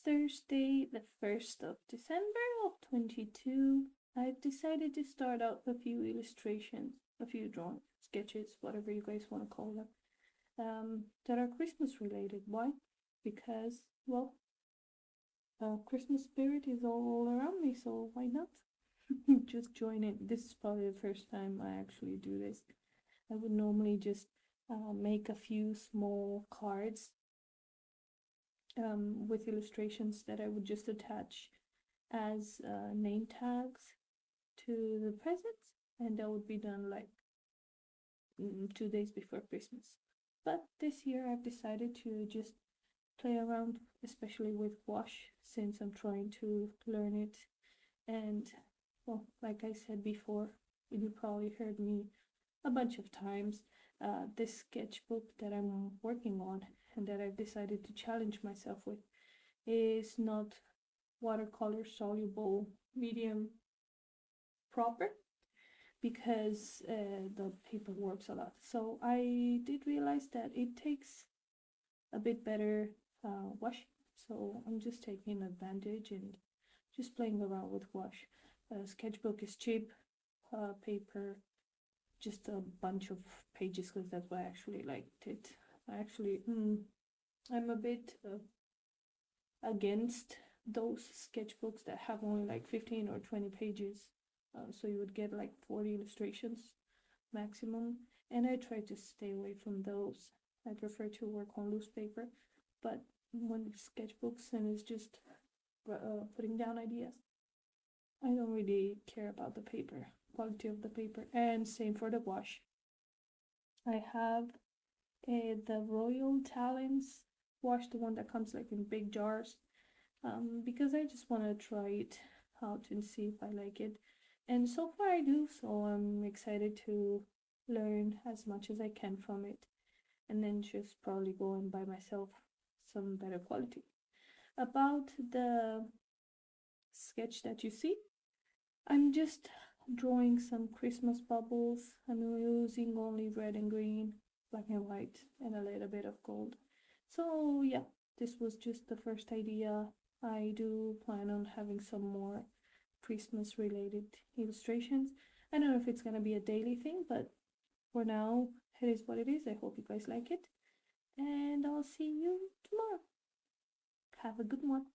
Thursday, the 1st of December of 22. I've decided to start out a few illustrations, a few drawings, sketches, whatever you guys want to call them, that are Christmas related. Why? Because, well, Christmas spirit is all around me, so why not? Just join in. This is probably the first time I actually do this. I would normally just make a few small cards with illustrations that I would just attach as name tags to the presents, and that would be done like 2 days before Christmas. But this year I've decided to just play around, especially with wash, since I'm trying to learn it. And well, like I said before, you probably heard me a bunch of times. This sketchbook that I'm working on and that I've decided to challenge myself with is not watercolor soluble medium proper, because the paper works a lot. So I did realize that it takes a bit better wash. So I'm just taking advantage and just playing around with wash. Sketchbook is cheap, paper just a bunch of pages, because that's why I actually liked it. I'm a bit against those sketchbooks that have only like 15 or 20 pages. So you would get like 40 illustrations maximum. And I try to stay away from those. I prefer to work on loose paper. But when it's sketchbooks and it's just putting down ideas, I don't really care about the paper, quality of the paper. And same for the wash. I have the Royal Talents wash, the one that comes like in big jars, because I just want to try it out and see if I like it. And so far I do, so I'm excited to learn as much as I can from it, and then just probably go and buy myself some better quality. About the sketch that you see, I'm just drawing some Christmas bubbles. I'm using only red and green, black and white, and a little bit of gold. So yeah, this was just the first idea. I do plan on having some more Christmas related illustrations. I don't know if it's gonna be a daily thing, but for now it is what it is. I hope you guys like it, and I'll see you tomorrow. Have a good one.